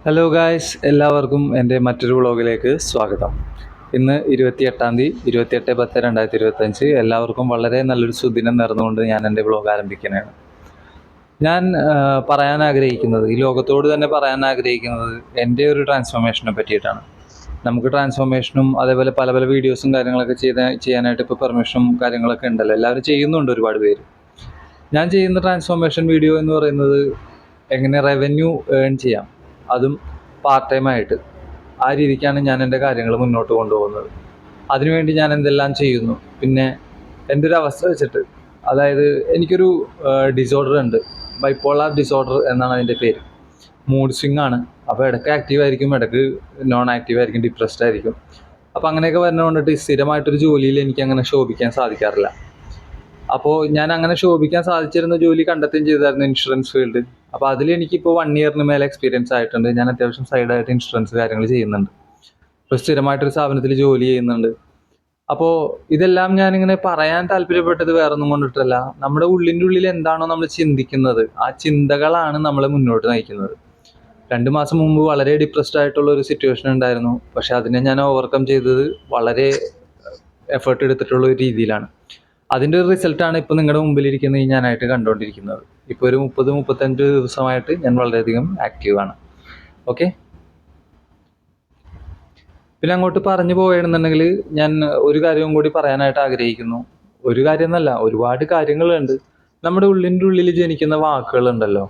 Hello guys, എല്ലാവർക്കും എൻ്റെ മറ്റൊരു വ്ളോഗിലേക്ക് സ്വാഗതം. ഇന്ന് 28-ാം തീയതി 28/10/2025. എല്ലാവർക്കും വളരെ നല്ലൊരു സുദിനം നേർന്നുകൊണ്ട് ഞാൻ എൻ്റെ വ്ളോഗ് ആരംഭിക്കുന്നതാണ്. ഞാൻ പറയാൻ ആഗ്രഹിക്കുന്നത്, ഈ ലോകത്തോട് തന്നെ പറയാൻ ആഗ്രഹിക്കുന്നത് എൻ്റെ ഒരു ട്രാൻസ്ഫോർമേഷനെ പറ്റിയിട്ടാണ്. നമുക്ക് ട്രാൻസ്ഫോർമേഷനും അതേപോലെ പല പല വീഡിയോസും കാര്യങ്ങളൊക്കെ ചെയ്യാനായിട്ട് ഇപ്പോൾ പെർമിഷനും കാര്യങ്ങളൊക്കെ ഉണ്ടല്ലോ, എല്ലാവരും ചെയ്യുന്നുണ്ട് ഒരുപാട് പേര്. ഞാൻ ചെയ്യുന്ന ട്രാൻസ്ഫോർമേഷൻ വീഡിയോ എന്ന് പറയുന്നത് എങ്ങനെ റവന്യൂ ഏൺ ചെയ്യാം, അതും പാർട്ട് ടൈം ആയിട്ട്. ആ രീതിക്കാണ് ഞാൻ എൻ്റെ കാര്യങ്ങൾ മുന്നോട്ട് കൊണ്ടുപോകുന്നത്. അതിനുവേണ്ടി ഞാൻ എന്തെല്ലാം ചെയ്യുന്നു, പിന്നെ എൻ്റെ ഒരു അവസ്ഥ വെച്ചിട്ട്, അതായത് എനിക്കൊരു ഡിസോർഡർ ഉണ്ട്, ബൈപ്പോളാർ ഡിസോർഡർ എന്നാണ് അതിൻ്റെ പേര്. മൂഡ് സ്വിങ് ആണ്. അപ്പോൾ ഇടയ്ക്ക് ആക്റ്റീവ് ആയിരിക്കും, ഇടയ്ക്ക് നോൺ ആക്റ്റീവ് ആയിരിക്കും, ഡിപ്രസ്ഡ് ആയിരിക്കും. അപ്പോൾ അങ്ങനെയൊക്കെ വരുന്നതുകൊണ്ടിട്ട് സ്ഥിരമായിട്ടൊരു ജോലിയിൽ എനിക്ക് അങ്ങനെ ശോഭിക്കാൻ സാധിക്കാറില്ല. അപ്പോൾ ഞാൻ അങ്ങനെ ശോഭിക്കാൻ സാധിച്ചിരുന്ന ജോലി കണ്ടെത്തുകയും ചെയ്തായിരുന്നു ഇൻഷുറൻസ് ഫീൽഡ്. അപ്പോൾ അതിൽ എനിക്കിപ്പോൾ 1 ഇയറിന് മേലെ എക്സ്പീരിയൻസ് ആയിട്ടുണ്ട്. ഞാൻ അത്യാവശ്യം സൈഡായിട്ട് ഇൻഷുറൻസ് കാര്യങ്ങൾ ചെയ്യുന്നുണ്ട്. ഇപ്പോൾ സ്ഥിരമായിട്ടൊരു സ്ഥാപനത്തിൽ ജോലി ചെയ്യുന്നുണ്ട്. അപ്പോൾ ഇതെല്ലാം ഞാനിങ്ങനെ പറയാൻ താല്പര്യപ്പെട്ടത് വേറൊന്നും കൊണ്ടിട്ടല്ല. നമ്മുടെ ഉള്ളിൻ്റെ ഉള്ളിൽ എന്താണോ നമ്മൾ ചിന്തിക്കുന്നത്, ആ ചിന്തകളാണ് നമ്മളെ മുന്നോട്ട് നയിക്കുന്നത്. 2 മാസം മുമ്പ് വളരെ ഡിപ്രസ്ഡ് ആയിട്ടുള്ള ഒരു സിറ്റുവേഷൻ ഉണ്ടായിരുന്നു. പക്ഷെ അതിനെ ഞാൻ ഓവർകം ചെയ്തത് വളരെ എഫേർട്ട് എടുത്തിട്ടുള്ള ഒരു രീതിയിലാണ്. അതിൻ്റെ ഒരു റിസൾട്ടാണ് ഇപ്പോൾ നിങ്ങളുടെ മുമ്പിലിരിക്കുന്ന ഈ ഞാനായിട്ട് കണ്ടുകൊണ്ടിരിക്കുന്നത്. ഇപ്പോൾ ഒരു 30-35 ദിവസമായിട്ട് ഞാൻ വളരെയധികം ആക്റ്റീവാണ്. ഓക്കെ, പിന്നെ അങ്ങോട്ട് പറഞ്ഞു പോവുകയാണെന്നുണ്ടെങ്കിൽ ഞാൻ ഒരു കാര്യവും കൂടി പറയാനായിട്ട് ആഗ്രഹിക്കുന്നു. ഒരു കാര്യം എന്നല്ല, ഒരുപാട് കാര്യങ്ങളുണ്ട്. നമ്മുടെ ഉള്ളിൻ്റെ ഉള്ളിൽ ജനിക്കുന്ന വാക്കുകളുണ്ടല്ലോ,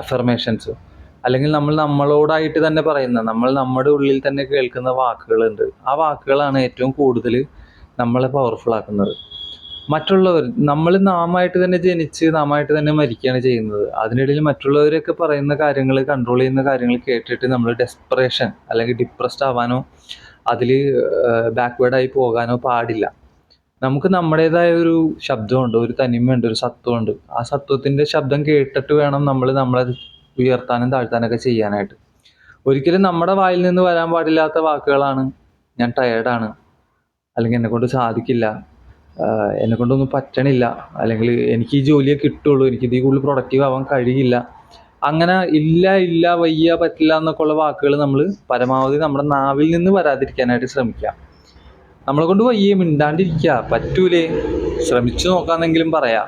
അഫർമേഷൻസ്, അല്ലെങ്കിൽ നമ്മൾ നമ്മളോടായിട്ട് തന്നെ പറയുന്ന, നമ്മൾ നമ്മുടെ ഉള്ളിൽ തന്നെ കേൾക്കുന്ന വാക്കുകളുണ്ട്. ആ വാക്കുകളാണ് ഏറ്റവും കൂടുതൽ നമ്മളെ പവർഫുൾ ആക്കുന്നത്. മറ്റുള്ളവർ, നമ്മൾ നാമായിട്ട് തന്നെ ജനിച്ച് നാമായിട്ട് തന്നെ മരിക്കുകയാണ് ചെയ്യുന്നത്. അതിനിടയിൽ മറ്റുള്ളവരൊക്കെ പറയുന്ന കാര്യങ്ങൾ, കൺട്രോൾ ചെയ്യുന്ന കാര്യങ്ങൾ കേട്ടിട്ട് നമ്മൾ ഡെസ്പറേഷൻ അല്ലെങ്കിൽ ഡിപ്രസ്ഡ് ആവാനോ അതിൽ ബാക്ക്വേർഡായി പോകാനോ പാടില്ല. നമുക്ക് നമ്മുടേതായ ഒരു ശബ്ദമുണ്ട്, ഒരു തനിമയുണ്ട്, ഒരു സത്വമുണ്ട്. ആ സത്വത്തിൻ്റെ ശബ്ദം കേട്ടിട്ട് വേണം നമ്മളെ ഉയർത്താനും താഴ്ത്താനൊക്കെ ചെയ്യാനായിട്ട്. ഒരിക്കലും നമ്മുടെ വായിൽ നിന്ന് വരാൻ പാടില്ലാത്ത വാക്കുകളാണ് ഞാൻ ടയേർഡാണ്, അല്ലെങ്കിൽ എന്നെക്കൊണ്ട് സാധിക്കില്ല, എന്നെക്കൊണ്ടൊന്നും പറ്റണില്ല, അല്ലെങ്കിൽ എനിക്ക് ഈ ജോലിയെ കിട്ടുള്ളൂ, എനിക്ക് ഇതിൽ കൂടുതൽ പ്രൊഡക്റ്റീവ് ആവാൻ കഴിയില്ല. അങ്ങനെ ഇല്ല ഇല്ല വയ്യ പറ്റില്ല എന്നൊക്കെ ഉള്ള വാക്കുകൾ നമ്മൾ പരമാവധി നമ്മുടെ നാവിൽ നിന്ന് വരാതിരിക്കാനായിട്ട് ശ്രമിക്കുക. നമ്മളെ കൊണ്ട് വയ്യേ, മിണ്ടാണ്ടിരിക്കുക, പറ്റൂലേ, ശ്രമിച്ചു നോക്കാമെന്നെങ്കിലും പറയാം.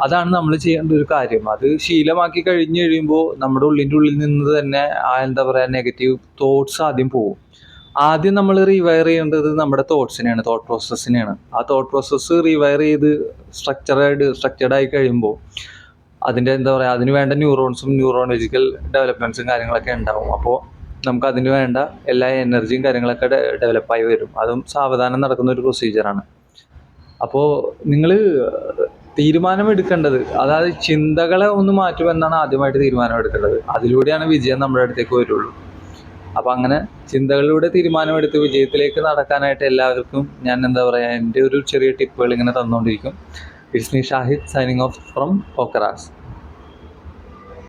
അതാണ് നമ്മൾ ചെയ്യേണ്ട ഒരു കാര്യം. അത് ശീലമാക്കി കഴിയുമ്പോൾ നമ്മുടെ ഉള്ളിൻ്റെ ഉള്ളിൽ നിന്ന് തന്നെ എന്താ പറയുക, നെഗറ്റീവ് തോട്ട്സ് ആദ്യം പോകും. ആദ്യം നമ്മൾ റീവയർ ചെയ്യേണ്ടത് നമ്മുടെ തോട്ട്സിനെയാണ്, തോട്ട് പ്രോസസ്സിനെയാണ്. ആ തോട്ട് പ്രോസസ്സ് റീവയർ ചെയ്ത് സ്ട്രക്ചർഡായി കഴിയുമ്പോൾ അതിൻ്റെ എന്താ പറയുക, അതിന് വേണ്ട ന്യൂറോൺസും ന്യൂറോളജിക്കൽ ഡെവലപ്മെൻറ്റ്സും കാര്യങ്ങളൊക്കെ ഉണ്ടാവും. അപ്പോൾ നമുക്ക് അതിന് വേണ്ട എല്ലാ എനർജിയും കാര്യങ്ങളൊക്കെ ഡെവലപ്പായി വരും. അതും സാവധാനം നടക്കുന്ന ഒരു പ്രൊസീജിയറാണ്. അപ്പോൾ നിങ്ങൾ തീരുമാനമെടുക്കേണ്ടത്, അതായത് ചിന്തകളെ ഒന്ന് മാറ്റുമെന്നാണ് ആദ്യമായിട്ട് തീരുമാനമെടുക്കേണ്ടത്. അതിലൂടെയാണ് വിജയം നമ്മുടെ അടുത്തേക്ക് വരുള്ളൂ. അപ്പം അങ്ങനെ ചിന്തകളിലൂടെ തീരുമാനമെടുത്ത് വിജയത്തിലേക്ക് നടക്കാനായിട്ട് എല്ലാവർക്കും ഞാൻ എന്താ പറയുക, എൻ്റെ ഒരു ചെറിയ ടിപ്പുകൾ ഇങ്ങനെ തന്നുകൊണ്ടിരിക്കും. It's me Shahid, signing off from പോക്കറാസ്.